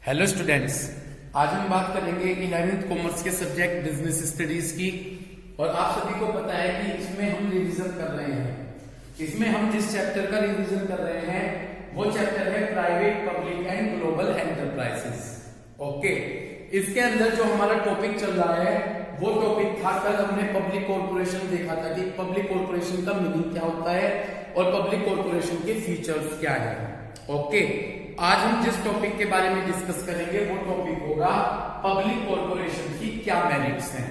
Hello students, आज हम बात करेंगे 11th कॉमर्स के सब्जेक्ट बिजनेस स्टडीज की। और आप सभी को पता है कि इसमें हम रिवीजन कर रहे हैं। इसमें हम जिस चैप्टर का रिवीजन कर रहे हैं वो चैप्टर है private, public and global enterprises. Okay, इसके अंदर जो हमारा टॉपिक चल रहा है वो टॉपिक था, कल हमने पब्लिक कॉर्पोरेशन देखा था कि पब्लिक कॉर्पोरेशन का मीनिंग क्या होता है और पब्लिक कॉर्पोरेशन के फीचर्स क्या है। ओके, आज हम जिस टॉपिक के बारे में डिस्कस करेंगे वो टॉपिक होगा पब्लिक कॉर्पोरेशन की क्या मेरिट्स हैं।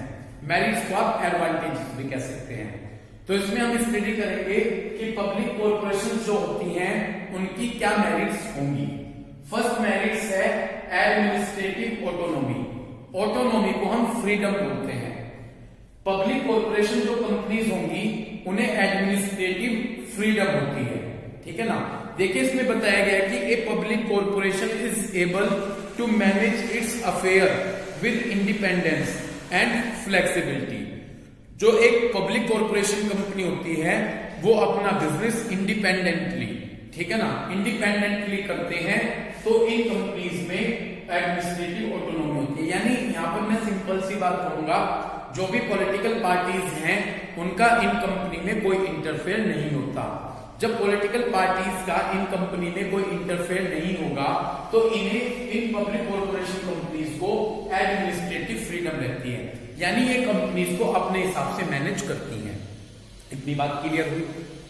मेरिट्स को आप एडवांटेजेस भी कह सकते हैं। तो इसमें हम स्टडी करेंगे कि पब्लिक कॉर्पोरेशन जो होती हैं उनकी क्या मेरिट्स होंगी। फर्स्ट मेरिट्स है एडमिनिस्ट्रेटिव ऑटोनॉमी। ऑटोनॉमी को हम फ्रीडम बोलते हैं। पब्लिक कॉर्पोरेशन जो कंपनीज होंगी उन्हें एडमिनिस्ट्रेटिव फ्रीडम होती है, ठीक है ना। देखिए, इसमें बताया गया है कि a public corporation is able to manage its affair with independence and flexibility. जो एक पब्लिक कॉर्पोरेशन कंपनी होती है वो अपना बिजनेस इंडिपेंडेंटली, ठीक है ना, इंडिपेंडेंटली करते हैं। तो इन कंपनीज में एडमिनिस्ट्रेटिव ऑटोनॉमी होती है। यानी यहां पर मैं सिंपल सी बात कहूंगा, जो भी पॉलिटिकल पार्टीज हैं उनका इन कंपनी में कोई इंटरफेयर नहीं होता। जब पॉलिटिकल पार्टीज का इन कंपनी में कोई इंटरफेयर नहीं होगा तो इन्हें इन पब्लिक कॉर्पोरेशन कंपनीज को एडमिनिस्ट्रेटिव फ्रीडम रहती है, यानी ये कंपनीज को अपने हिसाब से मैनेज करती हैं। इतनी बात क्लियर हुई।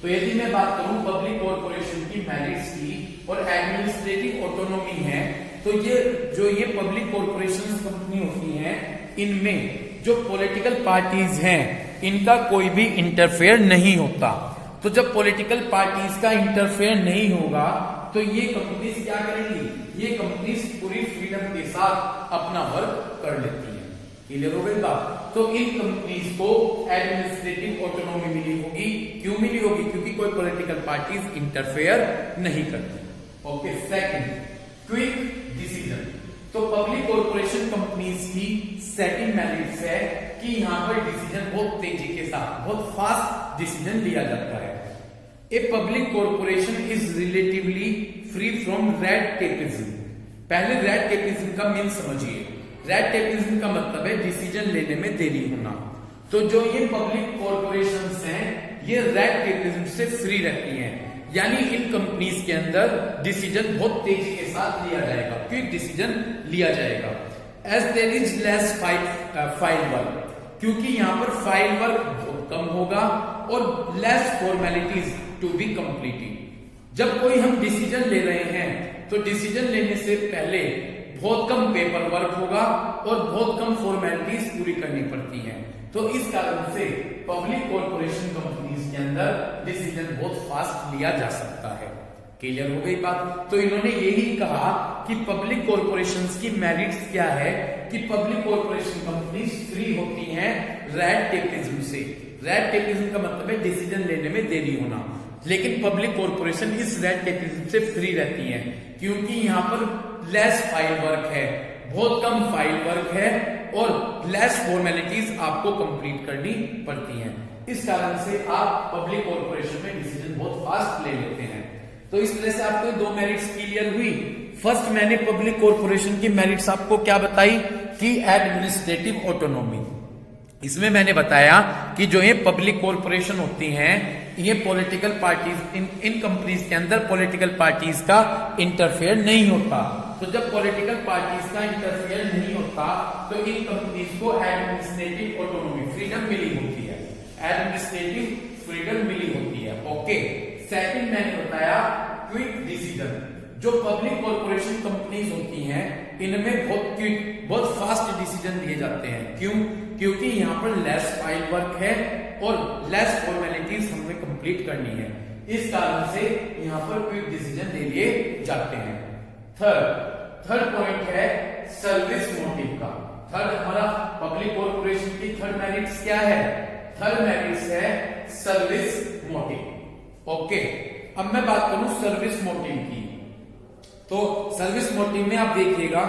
तो यदि मैं बात करूं पब्लिक कॉर्पोरेशन की मेरिट्स की और एडमिनिस्ट्रेटिव ऑटोनॉमी है, तो ये पब्लिक कॉर्पोरेशन कंपनी होती हैं, इनमें जो पॉलिटिकल पार्टीज हैं इनका कोई भी इंटरफेयर नहीं होता। तो जब पॉलिटिकल पार्टीज का इंटरफेयर नहीं होगा तो ये कंपनीज क्या करेंगी, ये कंपनीज पूरी फ्रीडम के साथ अपना वर्क कर लेती हैं। क्लियर हो गई बात। तो इन कंपनीज को एडमिनिस्ट्रेटिव ऑटोनॉमी मिली होगी। क्यों मिली होगी? क्योंकि कोई पॉलिटिकल पार्टीज इंटरफेयर नहीं करती। Okay, second, quick decision. तो पब्लिक कॉर्पोरेशन कंपनीज की सेकंड मेरिट्स है कि यहां पर डिसीजन बहुत तेजी के साथ, बहुत फास्ट डिसीजन लिया जाता है। ए public corporation is relatively free from red tapism. पहले रेड टेपिज्म का मीन समझिए। रेड टेपिज्म का मतलब है डिसीजन लेने में देरी होना। तो जो ये पब्लिक कॉर्पोरेशंस हैं ये रेड टेपिज्म से फ्री रहती हैं, यानी इन कंपनीज के अंदर डिसीजन बहुत तेजी के साथ लिया जाएगा, क्विक डिसीजन लिया जाएगा। As there is less file work, क्योंकि यहां पर फाइल वर्क बहुत कम होगा और less formalities to be completed. जब कोई हम डिसीजन ले रहे हैं तो डिसीजन लेने से पहले बहुत कम पेपर वर्क होगा और बहुत कम फॉर्मेलिटीज पूरी करनी पड़ती हैं। तो इस कारण से पब्लिक कॉर्पोरेशन कंपनीज के अंदर डिसीजन बहुत फास्ट लिया जा सकता है। क्लियर हो गई बात। तो इन्होंने यही कहा कि पब्लिक कॉर्पोरेशंस की मेरिट्स क्या है कि पब्लिक कॉर्पोरेशन कंपनीज फ्री होती हैं रेड टेपिज्म से। रेड टेपिज्म का मतलब है डिसीजन लेने में देरी होना, लेकिन पब्लिक कॉर्पोरेशन इस रेड टेपिज्म से फ्री रहती हैं क्योंकि यहां पर लेस फाइल वर्क है, बहुत कम फाइल वर्क है और लेस फॉर्मेलिटीज आपको कंप्लीट करनी पड़ती हैं। इस कारण से आप पब्लिक कॉर्पोरेशन में डिसीजन बहुत फास्ट ले लेते हैं। तो इस तरह से आपको दो मेरिट्स क्लियर हुई। फर्स्ट, मैंने पब्लिक कॉर्पोरेशन की मेरिट्स आपको क्या बताई कि एडमिनिस्ट्रेटिव ऑटोनॉमी। इसमें मैंने बताया कि जो ये पब्लिक कॉर्पोरेशन होती हैं ये पॉलिटिकल पार्टीज, इन कंपनीज के अंदर पॉलिटिकल पार्टीज का इंटरफेयर नहीं होता। तो जब पॉलिटिकल पार्टीज का इंटरफेयर नहीं होता तो इन कंपनीज को एडमिनिस्ट्रेटिव ऑटोनॉमी, फ्रीडम मिली होती है, एडमिनिस्ट्रेटिव फ्रीडम मिली होती है। ओके, सेकंड मैंने बताया क्विक डिसीजन। जो पब्लिक कॉर्पोरेशन कंपनीज होती हैं इनमें बहुत क्विक, बहुत फास्ट डिसीजन लिए जाते हैं। क्यों? क्योंकि यहाँ पर लेस फाइल वर्क है और लेस फॉर्मेलिटीज हमें कंप्लीट करनी है। इस कारण से यहाँ पर क्विक डिसीजन ले लिए जाते हैं। थर्ड पॉइंट है सर्विस मोटिव का। थर्ड हमारा पब्लिक कॉर्पोरेशन की थर्ड मेरिट्स क्या है? थर्ड मेरिट्स है सर्विस मोटिव। ओके, अब मैं बात करूं सर्विस मोटिव की। तो सर्विस मोटिव में आप देखिएगा,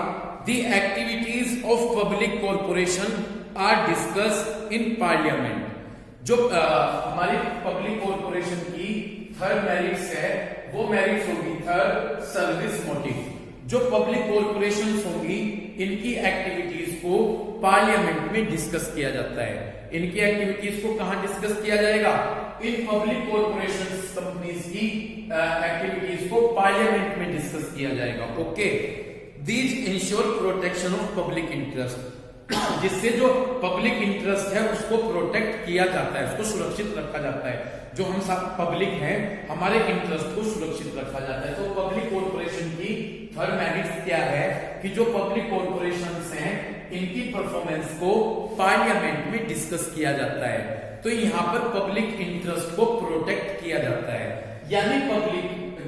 the activities of public corporation are discuss in parliament. जो हमारी पब्लिक कॉर्पोरेशन की थर्ड मेरिट्स है वो मेरिट्स होगी थर्ड सर्विस मोटिव। जो पब्लिक कॉर्पोरेशंस होंगी इनकी एक्टिविटीज को पार्लियामेंट में डिस्कस किया जाता है। इनकी एक्टिविटीज को कहां डिस्कस किया जाएगा? इन पब्लिक कॉर्पोरेशंस कंपनीज की एक्टिविटीज को पार्लियामेंट में डिस्कस किया जाएगा। Okay, these ensure protection of public interest, जिससे जो पब्लिक इंटरेस्ट है उसको प्रोटेक्ट किया जाता है, उसको सुरक्षित रखा जाता है। जो हम सब पब्लिक हैं, हमारे इंटरेस्ट को सुरक्षित रखा जाता है। तो पब्लिक कॉर्पोरेशन की थर्ड मेरिट क्या है कि जो पब्लिक कॉर्पोरेशंस हैं इनकी परफॉर्मेंस को पार्लियामेंट में डिस्कस किया जाता है। तो यहाँ पर पब्लिक इंटरेस्ट को प्रोटेक्ट किया जाता है, यानी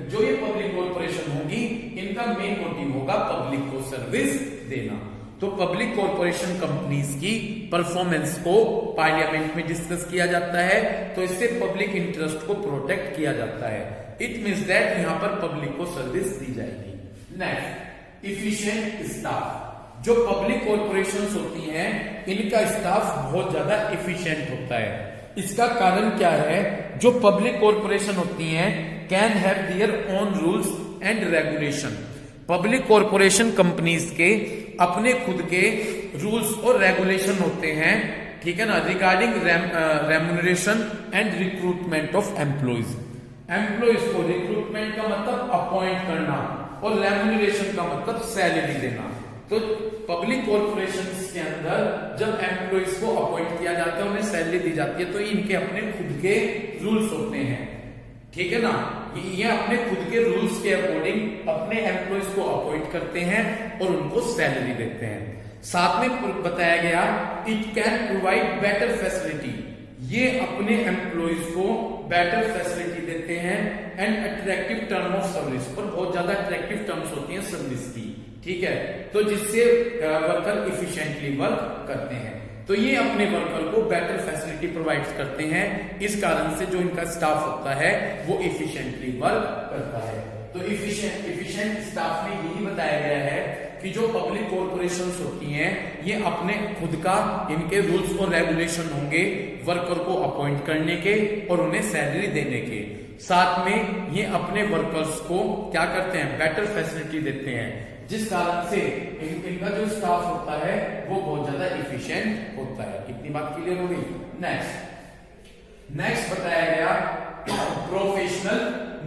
जो ये पब्लिक कॉर्पोरेशन होगी इनका मेन मोटिव होगा पब्लिक को सर्विस देना। तो पब्लिक कॉर्पोरेशन कंपनीज की परफॉर्मेंस को पार्लियामेंट में डिस्कस किया जाता है, तो इससे पब्लिक इंटरेस्ट को प्रोटेक्ट किया जाता है। इट मींस दैट यहां पर पब्लिक को सर्विस दी जाएगी। Next, efficient staff. जो पब्लिक कॉर्पोरेशंस होती हैं इनका स्टाफ बहुत ज्यादा इफिशिएंट होता है। इसका कारण क्या है? जो पब्लिक कॉर्पोरेशन होती हैं can have their own rules and regulation. Public corporation companies के अपने खुद के रूल्स और रेगुलेशन होते हैं, ठीक है ना, regarding remuneration and recruitment of employees. Employees को रिक्रूटमेंट का मतलब अपॉइंट करना और रेम्यूनरेशन का मतलब सैलरी देना। तो पब्लिक कॉर्पोरेशन के अंदर जब एम्प्लॉइज को अपॉइंट किया जाता है, उन्हें सैलरी दी जाती है, तो इनके अपने खुद के रूल्स होते हैं, ठीक है ना। ये अपने खुद के रूल्स के अकॉर्डिंग अपने एम्प्लॉइज को अपॉइंट करते हैं और उनको सैलरी देते हैं। साथ में बताया गया it can provide better facility. ये अपने एम्प्लॉइज को बेटर फैसिलिटी देते हैं and attractive term of service, और बहुत ज्यादा अट्रैक्टिव टर्म्स होती हैं सर्विस की, ठीक है। तो जिससे वर्कर इफिशिएंटली वर्क करते हैं। तो ये अपने वर्कर को बेटर फैसिलिटी प्रोवाइड करते हैं, इस कारण से जो इनका स्टाफ होता है वो इफिशिएंटली वर्क करता है। तो इफिशिएंट स्टाफ में यही बताया गया है कि जो पब्लिक कॉर्पोरेशंस होती हैं ये अपने खुद का इनके रूल्स और रेगुलेशन होंगे वर्कर को अपॉइंट करने के और उन्हें सैलरी देने के। साथ में ये अपने वर्कर्स को क्या करते हैं? बेटर फैसिलिटी देते हैं, जिस कारण से इनका जो स्टाफ होता है वो बहुत ज्यादा इफिशिएंट होता है। इतनी बात क्लियर हो गई। नेक्स्ट बताया गया प्रोफेशनल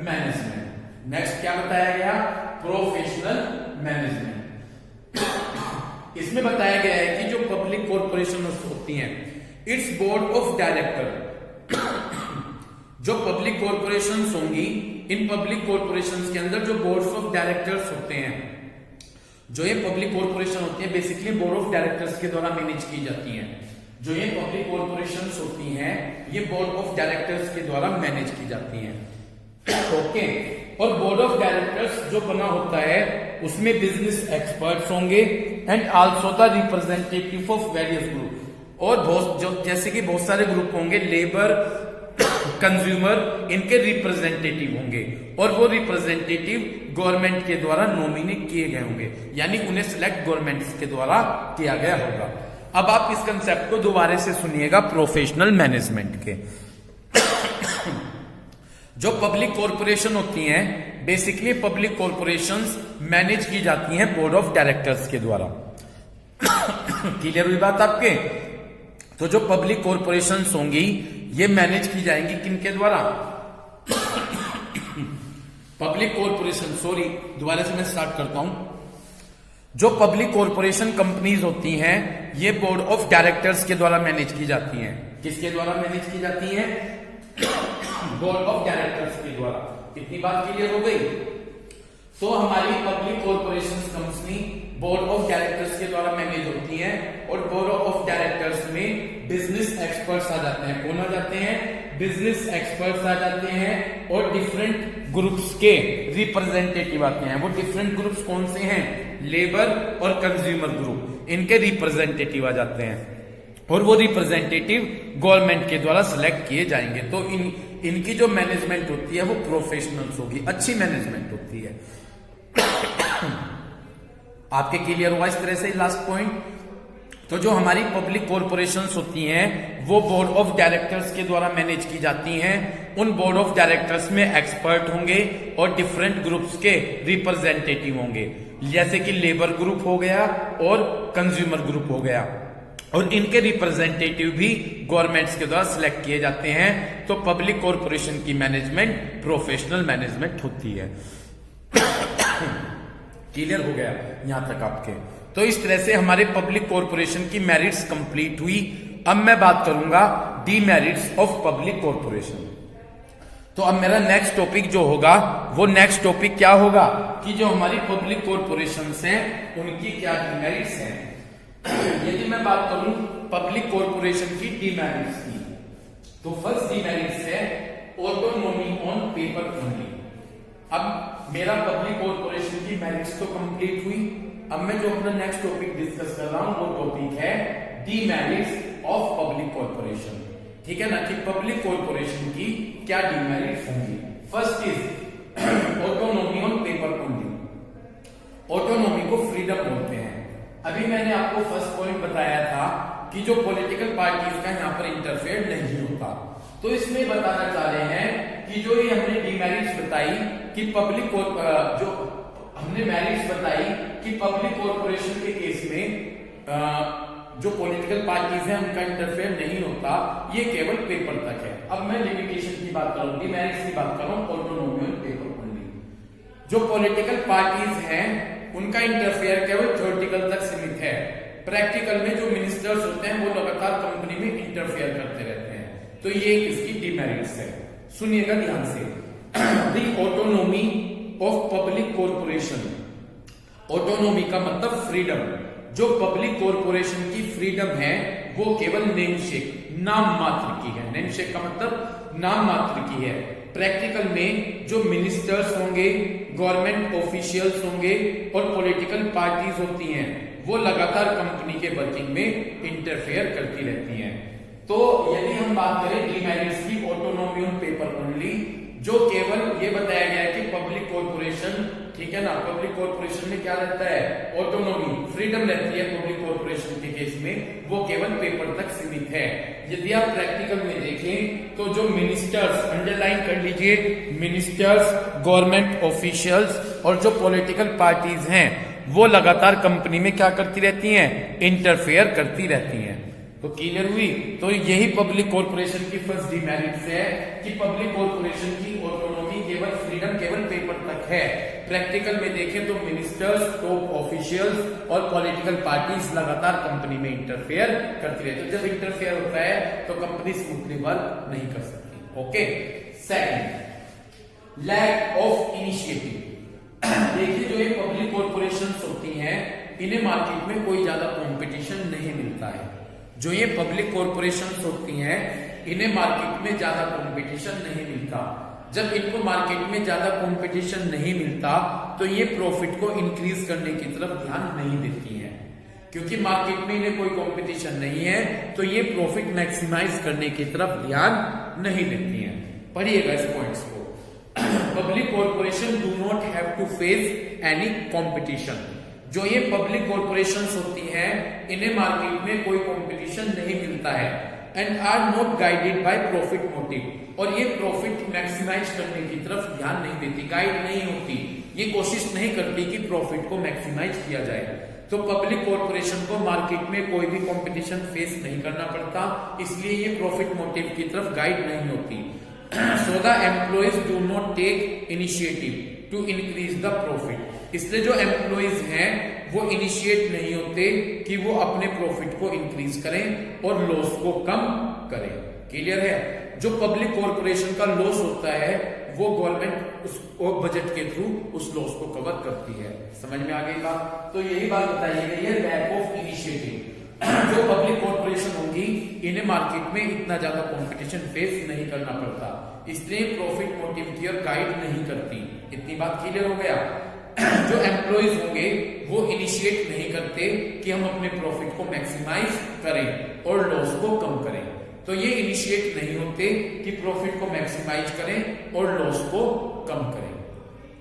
मैनेजमेंट। नेक्स्ट क्या बताया गया? Professional management. इसमें बताया गया है कि जो पब्लिक कॉर्पोरेशन होती हैं, इट्स बोर्ड ऑफ डायरेक्टर। जो पब्लिक कॉर्पोरेशंस होंगी, इन पब्लिक कॉर्पोरेशंस के अंदर जो बोर्ड्स ऑफ डायरेक्टर्स होते हैं, जो ये पब्लिक कॉर्पोरेशन होती है बेसिकली बोर्ड ऑफ डायरेक्टर्स के द्वारा मैनेज की जाती हैं। जो ये पब्लिक कॉर्पोरेशंस होती हैं ये बोर्ड ऑफ डायरेक्टर्स के द्वारा मैनेज की जाती हैं, ओके। और बोर्ड ऑफ डायरेक्टर्स जो बना होता है उसमें बिजनेस एक्सपर्ट्स होंगे and also the representative of various group. और जैसे कि बहुत सारे ग्रुप होंगे, लेबर, कंज्यूमर, इनके रिप्रेजेंटेटिव होंगे और वो रिप्रेजेंटेटिव गवर्नमेंट के द्वारा नॉमिनेट किए गए होंगे, यानी उन्हें सिलेक्ट गवर्नमेंट के द्वारा किया गया होगा। अब आप इस कंसेप्ट को दोबारा से सुनिएगा प्रोफेशनल मैनेजमेंट के। जो पब्लिक कॉर्पोरेशन होती हैं बेसिकली पब्लिक कॉर्पोरेशंस मैनेज की जाती हैं बोर्ड ऑफ डायरेक्टर्स के द्वारा। क्लियर हुई बात आपके? तो जो पब्लिक कॉर्पोरेशंस होंगी ये मैनेज की जाएंगी किनके द्वारा? पब्लिक कॉर्पोरेशन, सॉरी दोबारा से मैं स्टार्ट करता हूं। जो पब्लिक कॉर्पोरेशन कंपनीज होती हैं ये बोर्ड ऑफ डायरेक्टर्स के द्वारा मैनेज की जाती हैं। किसके द्वारा मैनेज की जाती हैं? बोर्ड ऑफ डायरेक्टर्स के द्वारा। इतनी बात क्लियर हो गई? तो हमारी public corporation company board of directors के द्वारा मैनेज होती हैं और बोर्ड ऑफ डायरेक्टर्स में बिजनेस एक्सपर्ट्स आ जाते हैं। कौन आ जाते हैं? बिजनेस एक्सपर्ट्स आ जाते हैं और डिफरेंट ग्रुप्स के रिप्रेजेंटेटिव आते हैं। वो डिफरेंट ग्रुप्स कौन से हैं? लेबर और कंज्यूमर ग्रुप, इनके रिप्रेजेंटेटिव आ जाते हैं और वो रिप्रेजेंटेटिव गवर्नमेंट के द्वारा सिलेक्ट किए जाएंगे। तो इनकी जो मैनेजमेंट होती है वो प्रोफेशनल्स होगी, अच्छी मैनेजमेंट होती है। आपके क्लियर हुआ इस तरह से लास्ट पॉइंट? तो जो हमारी पब्लिक कॉर्पोरेशंस होती हैं वो बोर्ड ऑफ डायरेक्टर्स के द्वारा मैनेज की जाती हैं। उन बोर्ड ऑफ डायरेक्टर्स में एक्सपर्ट होंगे और डिफरेंट ग्रुप्स के रिप्रेजेंटेटिव होंगे जैसे कि लेबर ग्रुप हो गया और कंज्यूमर ग्रुप हो गया, और इनके रिप्रेजेंटेटिव भी गवर्नमेंट्स के द्वारा सिलेक्ट किए जाते हैं। तो पब्लिक कॉरपोरेशन की मैनेजमेंट प्रोफेशनल मैनेजमेंट होती है। क्लियर हो गया यहां तक आपके? तो इस तरह से हमारे पब्लिक कॉरपोरेशन की मेरिट्स कंप्लीट हुई। अब मैं बात करूंगा डीमेरिट्स ऑफ पब्लिक कॉरपोरेशन। तो अब मेरा नेक्स्ट टॉपिक जो होगा वो नेक्स्ट टॉपिक क्या होगा कि जो हमारी पब्लिक कॉरपोरेशन हैं उनकी क्या डीमेरिट्स हैं। यदि मैं बात करूं पब्लिक कॉरपोरेशन की डीमेरिट्स की, तो फर्स्ट डीमेरिट्स है ऑटोनोमी ऑन पेपर ओनली। अब मेरा पब्लिक कॉरपोरेशन की मेरिट्स तो कंप्लीट हुई। अब मैं जो अपना नेक्स्ट टॉपिक डिस्कस कर रहा हूं वो टॉपिक है डीमेरिट्स ऑफ पब्लिक कॉरपोरेशन। ठीक है ना, कि पब्लिक कॉरपोरेशन की क्या डीमेरिट्स होंगी। First is autonomy on paper only. Autonomy को फ्रीडम बोलते हैं। अभी मैंने आपको फर्स्ट पॉइंट बताया था कि जो पॉलिटिकल पार्टीज का यहाँ पर इंटरफेयर नहीं होता। तो इसमें बताना चाह रहे हैं कि जो ये हमने डीमेरिट्स बताई कि पब्लिक जो हमने मेरिट्स बताई कि पब्लिक कॉरपोरेशन के केस में जो पॉलिटिकल पार्टीज हैं उनका इंटरफेयर नहीं होता, ये केवल पेपर तक है। अब मैं लिमिटेशन की बात करूं, डीमेरिट्स की बात करूं, ऑटोनोमी ऑन पेपर ओनली। जो पॉलिटिकल पार्टीज हैं उनका इंटरफेयर केवल थ्योरेटिकल तक सीमित है। प्रैक्टिकल में जो मिनिस्टर्स होते हैं वो लगातार कंपनी में इंटरफेयर करते रहते हैं। तो ये इसकी डीमेरिट्स है। सुनिएगा ध्यान से। The autonomy of public corporation. Autonomy का मतलब फ्रीडम। जो पब्लिक कॉरपोरेशन की फ्रीडम है वो केवल नेमशेक, नाम मात्र की है। नेमशेक का मतलब नाम मात्र की है। प्रैक्टिकल में जो मिनिस्टर्स होंगे, गवर्नमेंट ऑफिशियल्स होंगे और पॉलिटिकल पार्टीज होती हैं वो लगातार कंपनी के वर्किंग में इंटरफेयर करती रहती हैं। तो यदि हम बात करें डीमेरिट्स की, ऑटोनोमी ऑन पेपर ओनली, जो केवल ये बताया गया है कि पब्लिक कॉरपोरेशन, ठीक है ना, पब्लिक कॉरपोरेशन में क्या रहता है, ऑटोनोमी, फ्रीडम रहती है पब्लिक कॉरपोरेशन के केस में, वो केवल पेपर तक सीमित है। यदि आप प्रैक्टिकल में देखें तो जो मिनिस्टर्स, अंडरलाइन कर लीजिए, मिनिस्टर्स, गवर्नमेंट ऑफिशियल्स और जो पॉलिटिकल पार्टीज हैं वो लगातार कंपनी में क्या करती रहती हैं, इंटरफेयर करती रहती हैं। तो क्लियर हुई? तो यही पब्लिक कॉरपोरेशन की फर्स्ट डीमेरिट्स है कि पब्लिक कॉरपोरेशन की ऑटोनॉमी केवल फ्रीडम केवल पेपर तक है। प्रैक्टिकल में देखें तो मिनिस्टर्स, टॉप ऑफिशियल्स और पॉलिटिकल पार्टीज लगातार कंपनी में इंटरफेयर करती रहती है। जब इंटरफेयर होता है तो कंपनी स्मूथली वर्क नहीं कर सकती। Okay. Second, lack of initiative. देखिए जो ये पब्लिक कॉरपोरेशन होती हैं इन्हें मार्केट में कोई ज्यादा कंपटीशन नहीं मिलता है। जो ये पब्लिक कॉरपोरेशन होती हैं इन्हें मार्केट में ज्यादा कंपटीशन नहीं मिलता। जब इनको मार्केट में ज्यादा कंपटीशन नहीं मिलता तो ये प्रॉफिट को इंक्रीज करने की तरफ ध्यान नहीं देती हैं, क्योंकि मार्केट में इन्हें कोई कंपटीशन नहीं है तो ये प्रॉफिट मैक्सिमाइज करने की तरफ ध्यान नहीं देती हैं। पढ़िएगा इस पॉइंट्स को। Public corporation do not have to face any competition. जो ये पब्लिक कॉरपोरेशंस होती हैं इन्हें मार्केट में कोई कंपटीशन नहीं मिलता है and are not guided by profit motive, और ये प्रॉफिट मैक्सिमाइज करने की तरफ ध्यान नहीं देती, गाइड नहीं होती, ये कोशिश नहीं करती कि प्रॉफिट को मैक्सिमाइज किया जाए। तो पब्लिक कॉरपोरेशन को मार्केट में कोई भी कंपटीशन फेस नहीं करना पड़ता, इसलिए ये प्रॉफिट मोटिव की तरफ गाइड नहीं होती। So the employees do not take initiative to increase the profit. इसलिए जो एम्प्लॉइज हैं वो इनिशिएट नहीं होते कि वो अपने प्रॉफिट को इंक्रीज करें और लॉस को कम करें। क्लियर है? जो पब्लिक कॉरपोरेशन का लॉस होता है वो गवर्नमेंट उस बजट के थ्रू उस लॉस को कवर करती है। समझ में आ गई बात? तो यही बात बताई गई है, लैक ऑफ इनिशिएटिव। जो पब्लिक कॉरपोरेशन होंगी इन्हें मार्केट में इतना ज्यादा कंपटीशन फेस नहीं करना पड़ता, इसलिए प्रॉफिट मोटिव की ओर गाइड नहीं करती। इतनी बात क्लियर हो गया? जो एम्प्लॉइज होंगे वो इनिशिएट नहीं करते कि हम अपने प्रॉफिट को मैक्सिमाइज करें और लॉस को कम करें, तो ये इनिशिएट नहीं होते कि प्रॉफिट को मैक्सिमाइज करें और लॉस को कम करें।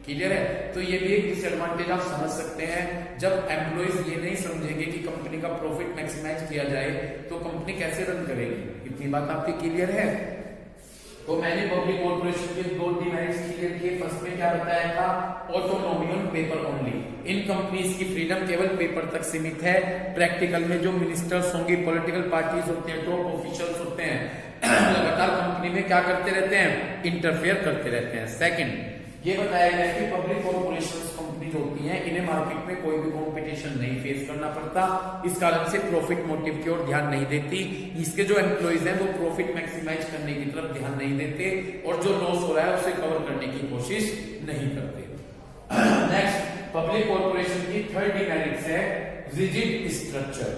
क्लियर है? तो ये भी एक डिसएडवांटेज आप समझ सकते हैं। जब एम्प्लॉइज ये नहीं समझेंगे कि कंपनी का प्रॉफिट मैक्सिमाइज किया जाए तो कंपनी कैसे रन करेगी। इतनी बात आपकी क्लियर है? तो मैंने पब्लिक कॉर्पोरेशन के दो डिमेरिट्स क्लियर किए। फर्स्ट में क्या बताया था, autonomy on paper only, in companies की फ्रीडम केवल पेपर तक सीमित है। प्रैक्टिकल में जो मिनिस्टर्स होंगे, पॉलिटिकल पार्टीज होते हैं, टॉप ऑफिशियल्स होते हैं, लगातार कंपनी में क्या करते रहते हैं, इंटरफेयर करते रहते हैं। सेकंड ये बताया गया कि पब्लिक कॉर्पोरेशन कंपनी जो होती हैं, इन्हें मार्केट में कोई भी कंपटीशन नहीं फेस करना पड़ता, इस कारण से प्रॉफिट मोटिव की ओर ध्यान नहीं देती। इसके जो एम्प्लॉइज हैं वो प्रॉफिट मैक्सिमाइज करने की तरफ ध्यान नहीं देते और जो लॉस हो रहा है उसे कवर करने की कोशिश नहीं करते। नेक्स्ट, पब्लिक कॉर्पोरेशन की थर्ड डिमेरिट्स है रिजिड स्ट्रक्चर।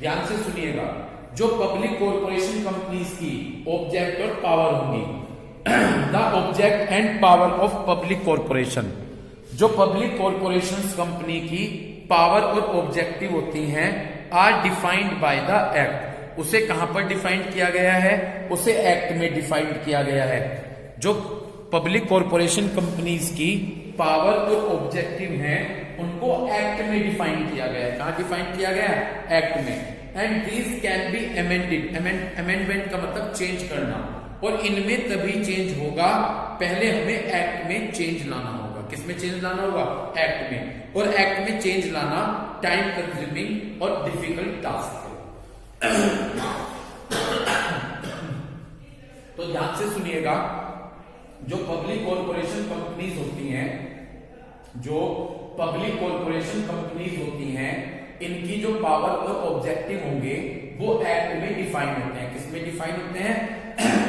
ध्यान से सुनिएगा, जो पब्लिक कॉर्पोरेशन कंपनीज की ऑब्जेक्ट और पावर होंगी, the object and power of public corporation, जो पब्लिक कॉर्पोरेशन कंपनी की पावर और ऑब्जेक्टिव होती हैं, are defined by the act. उसे कहां पर डिफाइंड किया गया है, उसे एक्ट में डिफाइंड किया गया है। जो पब्लिक कॉर्पोरेशन कंपनीज की पावर और ऑब्जेक्टिव हैं, उनको एक्ट में डिफाइन किया गया है। कहां डिफाइन किया गया है, एक्ट में। And these can be amended, amendment का मतलब चेंज करना, और इनमें तभी चेंज होगा, पहले हमें एक्ट में चेंज लाना होगा। किसमें चेंज लाना होगा, एक्ट में। और एक्ट में चेंज लाना टाइम कंज्यूमिंग और डिफिकल्ट टास्क है। तो ध्यान से सुनिएगा, जो पब्लिक कॉर्पोरेशन कंपनीज होती हैं, जो पब्लिक कॉर्पोरेशन कंपनीज होती हैं, इनकी जो पावर और ऑब्जेक्टिव होंगे वो एक्ट में डिफाइन होते हैं। किसमें डिफाइन होते हैं,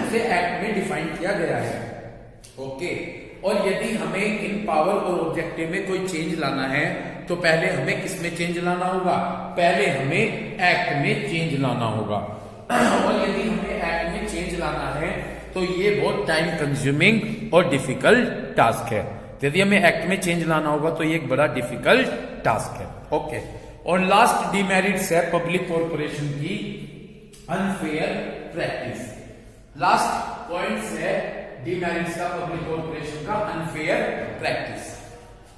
उसे एक्ट में डिफाइन किया गया है। ओके, और यदि हमें इन पावर और ऑब्जेक्टिव में कोई चेंज लाना है तो पहले हमें किसमें चेंज लाना होगा, पहले हमें एक्ट में चेंज लाना होगा। और यदि हमें एक्ट में चेंज लाना है तो ये बहुत टाइम कंज्यूमिंग और डिफिकल्ट टास्क है। यदि हमें एक्ट में चेंज लाना होगा तो ये एक बड़ा डिफिकल्ट टास्क है। ओके, और लास्ट डिमेरिट्स है पब्लिक कॉर्पोरेशन की अनफेयर प्रैक्टिस। लास्ट पॉइंट्स है डिमेरिट्स का पब्लिक कॉर्पोरेशन का unfair practice.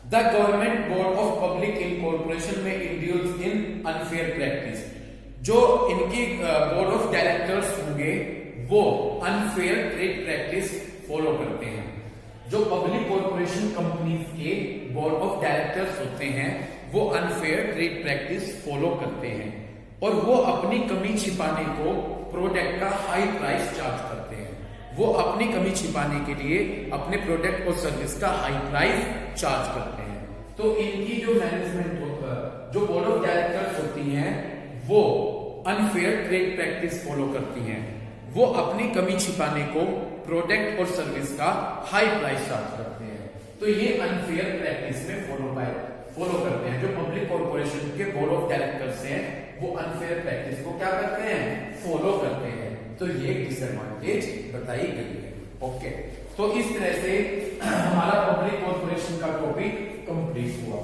The government board of public incorporation में इंड्यूस इन अनफेयर प्रैक्टिस। जो इनकी बोर्ड ऑफ डायरेक्टर्स होंगे वो अनफेयर ट्रेड प्रैक्टिस फॉलो करते हैं। जो पब्लिक कॉर्पोरेशन कंपनीज के बोर्ड ऑफ डायरेक्टर्स होते हैं वो अनफेयर ट्रेड प्रैक्टिस फॉलो करते हैं, और वो अपनी कमी छिपाने को प्रोडक्ट का हाई प्राइस चार्ज करते हैं। वो अपनी कमी छिपाने के लिए अपने प्रोडक्ट और सर्विस का हाई प्राइस चार्ज करते हैं। तो इनकी जो मैनेजमेंट होता है, जो बोर्ड ऑफ डायरेक्टर्स होती हैं, वो अनफेयर ट्रेड प्रैक्टिस फॉलो करती हैं। वो अपनी कमी छिपाने को प्रोडक्ट और सर्विस का हाई प्राइस चार्ज करते हैं। तो ये अनफेयर प्रैक्टिस में फॉलो करते हैं। जो पब्लिक कॉर्पोरेशन के बोर्ड ऑफ डायरेक्टर्स हैं वो अनफेयर प्रैक्टिस को क्या करते हैं, फॉलो करते हैं। तो ये डिसएडवांटेज बताई गई है। ओके, तो इस तरह से हमारा पब्लिक कॉर्पोरेशन का टॉपिक कंप्लीट हुआ।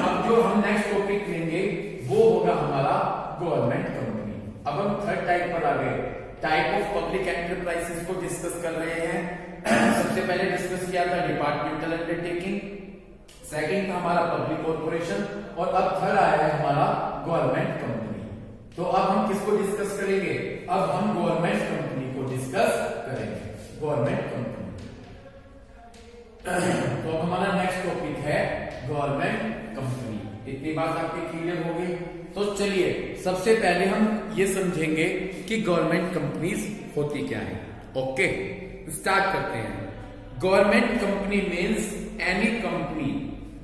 अब जो हम नेक्स्ट टॉपिक लेंगे वो होगा हमारा गवर्नमेंट कंपनी। अब हम थर्ड टाइप पर आ गए, टाइप ऑफ पब्लिक एंटरप्राइजेस को डिस्कस कर रहे हैं। सबसे पहले डिस्कस किया था डिपार्टमेंटल अंडरटेकिंग, सेकंड था हमारा पब्लिक कॉर्पोरेशन, और अब थर्ड आया है हमारा गवर्नमेंट कंपनी। तो अब हम किसको डिस्कस करेंगे, अब हम गवर्नमेंट कंपनी को डिस्कस करेंगे, गवर्नमेंट कंपनी। तो हमारा नेक्स्ट टॉपिक है गवर्नमेंट कंपनी। इतनी बात आपकी क्लियर हो गई। तो चलिए सबसे पहले हम ये समझेंगे कि गवर्नमेंट कंपनीज होती क्या है। ओके, स्टार्ट करते हैं। Government company means any company.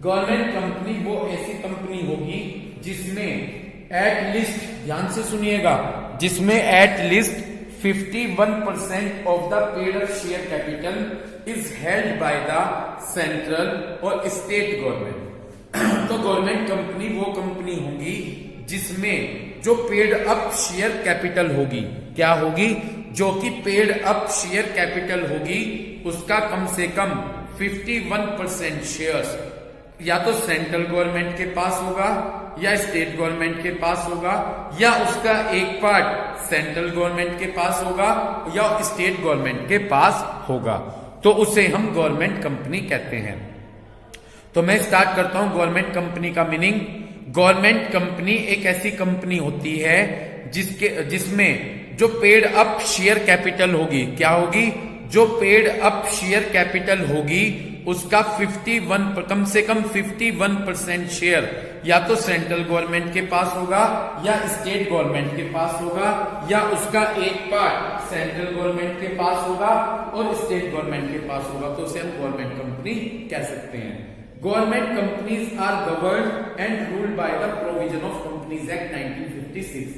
Government company वो ऐसी कंपनी होगी जिसमें एट लिस्ट, ध्यान से सुनिएगा, जिसमें at least 51% of the paid share capital is held by the central और स्टेट गवर्नमेंट। तो गवर्नमेंट कंपनी वो कंपनी होगी जिसमें जो पेड अप शेयर कैपिटल होगी, क्या होगी, जो कि पेड अप शेयर कैपिटल होगी, उसका कम से कम 51% शेयर्स या तो सेंट्रल गवर्नमेंट के पास होगा या स्टेट गवर्नमेंट के पास होगा, या उसका एक पार्ट सेंट्रल गवर्नमेंट के पास होगा या स्टेट गवर्नमेंट के पास होगा। तो उसे हम गवर्नमेंट कंपनी कहते हैं। तो मैं स्टार्ट करता हूं गवर्नमेंट कंपनी का मीनिंग। गवर्नमेंट कंपनी एक ऐसी कंपनी होती है जिसमें जो पेड अप शेयर कैपिटल होगी, क्या होगी, जो पेड अप शेयर कैपिटल होगी उसका 51 कम से कम 51% शेयर या तो सेंट्रल गवर्नमेंट के पास होगा या स्टेट गवर्नमेंट के पास होगा या उसका एक पार्ट सेंट्रल गवर्नमेंट के पास होगा और स्टेट गवर्नमेंट के पास होगा, तो उसे हम गवर्नमेंट कंपनी कह सकते हैं। Government companies are governed and ruled by the provision of companies act 1956।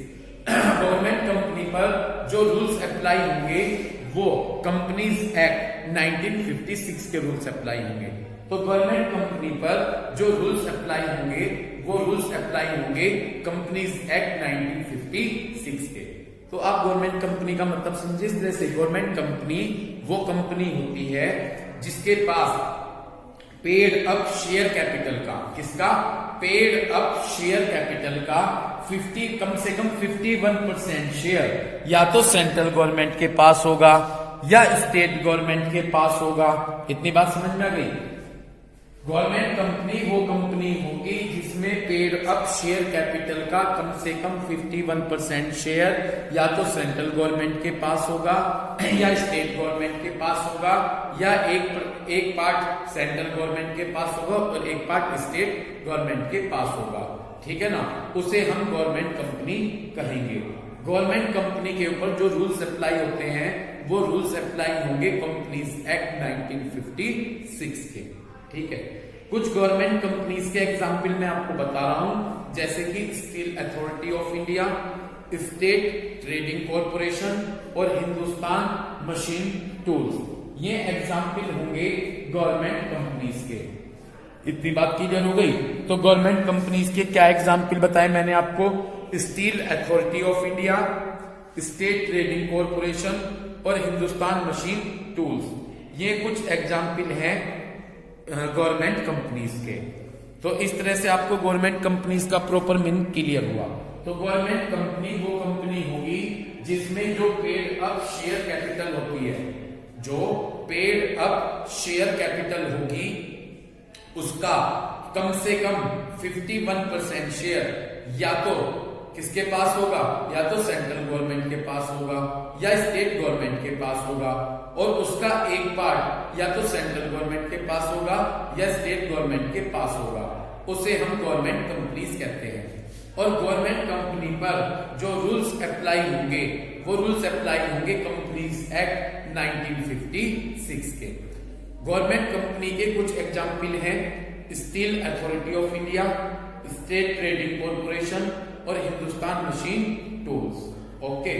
Government company पर जो रूल्स अप्लाई होंगे वो कंपनीज एक्ट 1956 के रूल्स अप्लाई होंगे। तो गवर्नमेंट कंपनी पर जो रूल्स अप्लाई होंगे वो रूल्स अप्लाई होंगे कंपनीज एक्ट 1956 के। तो आप गवर्नमेंट कंपनी का मतलब समझे इस तरह से, गवर्नमेंट कंपनी वो कंपनी होती है जिसके पास पेड अप शेयर कैपिटल का, किसका, पेड अप शेयर कैपिटल का 50 कम से कम 51% शेयर या तो सेंट्रल गवर्नमेंट के पास होगा या स्टेट गवर्नमेंट के पास होगा। इतनी बात समझ में आ गई। गवर्नमेंट कंपनी वो कंपनी होगी जिसमें पेड अप शेयर कैपिटल का कम से कम 51% शेयर या तो सेंट्रल गवर्नमेंट के पास होगा या स्टेट गवर्नमेंट के पास होगा या एक पार्ट सेंट्रल गवर्नमेंट के पास होगा और एक पार्ट स्टेट गवर्नमेंट के पास होगा। ठीक है ना, उसे हम गवर्नमेंट कंपनी कहेंगे। गवर्नमेंट कंपनी के ऊपर जो रूल्स अप्लाई होते हैं वो रूल्स अप्लाई होंगे कंपनीज एक्ट 1956 के। ठीक है, कुछ गवर्नमेंट कंपनीज के एग्जाम्पल मैं आपको बता रहा हूं, जैसे कि steel authority of India, state trading corporation और हिंदुस्तान मशीन टूल्स। ये एग्जाम्पल होंगे गवर्नमेंट कंपनीज के। इतनी बात क्लियर हो गई। तो गवर्नमेंट कंपनीज के क्या एग्जाम्पल बताए मैंने आपको, steel authority of India, state trading corporation और हिंदुस्तान मशीन टूल्स। ये कुछ एग्जाम्पल हैं गवर्नमेंट कंपनीज के। तो इस तरह से आपको गवर्नमेंट कंपनीज का प्रॉपर मीनिंग क्लियर हुआ। तो गवर्नमेंट कंपनी वो कंपनी होगी जिसमें जो पेड अप शेयर कैपिटल होती है, जो पेड अप शेयर कैपिटल होगी उसका कम से कम 51% शेयर या तो किसके पास होगा, या तो सेंट्रल गवर्नमेंट के पास होगा या स्टेट गवर्नमेंट के पास होगा और उसका एक पार्ट या तो सेंट्रल गवर्नमेंट के पास होगा या स्टेट गवर्नमेंट के पास होगा, उसे हम गवर्नमेंट कंपनीज कहते हैं। और गवर्नमेंट कंपनी पर जो रूल्स अप्लाई होंगे वो रूल्स अप्लाई होंगे कंपनीज एक्ट 1956 के। गवर्नमेंट कंपनी के कुछ एग्जाम्पल हैं, steel authority of India, state trading corporation और हिंदुस्तान मशीन टूल्स। ओके,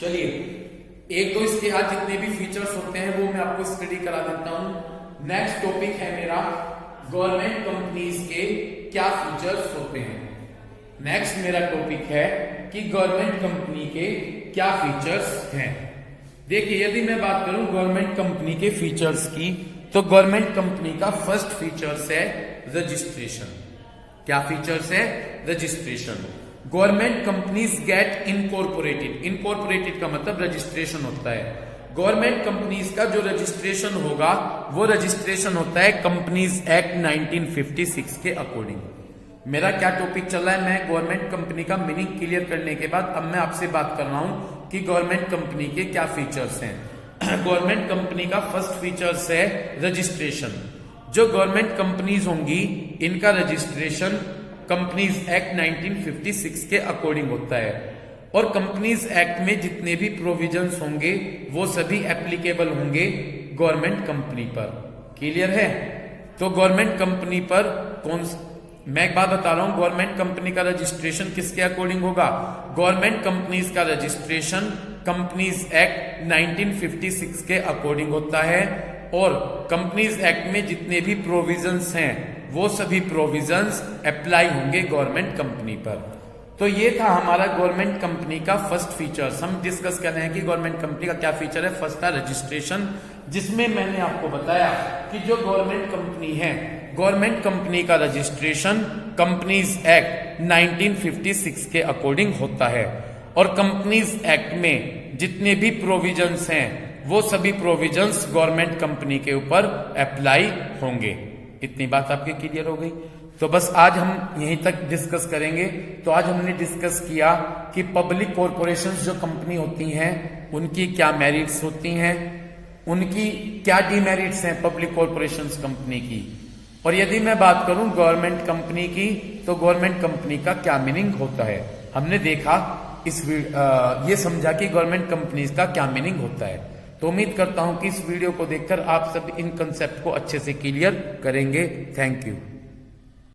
चलिए एक तो इसके आज जितने भी फीचर्स होते हैं वो मैं आपको स्टडी करा देता हूं। नेक्स्ट टॉपिक है मेरा गवर्नमेंट कंपनीज के क्या फीचर्स होते हैं। नेक्स्ट मेरा टॉपिक है कि गवर्नमेंट कंपनी के क्या फीचर्स हैं। देखिए, यदि मैं बात करूं गवर्नमेंट कंपनी के फीचर्स की, तो गवर्नमेंट कंपनी का फर्स्ट फीचर्स है रजिस्ट्रेशन। क्या फीचर्स है, registration. Government companies get incorporated. Incorporated का मतलब रजिस्ट्रेशन होता है। गवर्नमेंट कंपनीज का जो रजिस्ट्रेशन होगा वो रजिस्ट्रेशन होता है कंपनीज एक्ट 1956 के अकॉर्डिंग। मेरा क्या टॉपिक चल रहा है, मैं गवर्नमेंट कंपनी का मीनिंग क्लियर करने के बाद अब मैं आपसे बात कर रहा हूं कि गवर्नमेंट कंपनी के क्या फीचर्स हैं। गवर्नमेंट कंपनी का फर्स्ट फीचर्स है रजिस्ट्रेशन। जो गवर्नमेंट कंपनीज होंगी इनका रजिस्ट्रेशन कंपनीज एक्ट 1956 के अकॉर्डिंग होता है और कंपनीज एक्ट में जितने भी प्रोविजंस होंगे वो सभी एप्लीकेबल होंगे गवर्नमेंट कंपनी पर। क्लियर है? तो गवर्नमेंट कंपनी पर मैं एक बात बता रहा हूं, गवर्नमेंट कंपनी का रजिस्ट्रेशन किसके अकॉर्डिंग होगा? गवर्नमेंट कंपनीज का रजिस्ट्रेशन कंपनीज एक्ट 1956 के अकॉर्डिंग होता है और कंपनीज एक्ट में जितने भी प्रोविजंस हैं वो सभी प्रोविजंस अप्लाई होंगे गवर्नमेंट कंपनी पर। तो ये था हमारा गवर्नमेंट कंपनी का फर्स्ट फीचर्स। हम डिस्कस कर रहे हैं कि गवर्नमेंट कंपनी का क्या फीचर है। फर्स्ट था रजिस्ट्रेशन, जिसमें मैंने आपको बताया कि जो गवर्नमेंट कंपनी है, गवर्नमेंट कंपनी का रजिस्ट्रेशन कंपनीज एक्ट 1956 के अकॉर्डिंग होता है और कंपनीज एक्ट में जितने भी प्रोविजंस हैं वो सभी प्रोविजंस गवर्नमेंट कंपनी के ऊपर अप्लाई होंगे। इतनी बात आपकी क्लियर हो गई। तो बस आज हम यहीं तक डिस्कस करेंगे। तो आज हमने डिस्कस किया कि पब्लिक कॉरपोरेशंस जो कंपनी होती हैं उनकी क्या मेरिट्स होती हैं, उनकी क्या डिमेरिट्स हैं पब्लिक कॉरपोरेशंस कंपनी की, और यदि मैं बात करूं गवर्नमेंट कंपनी की तो गवर्नमेंट कंपनी का क्या मीनिंग होता है। हमने देखा ये समझा कि गवर्नमेंट कंपनीज का क्या मीनिंग होता है। तो उम्मीद करता हूं कि इस वीडियो को देखकर आप सब इन कंसेप्ट को अच्छे से क्लियर करेंगे। Thank you.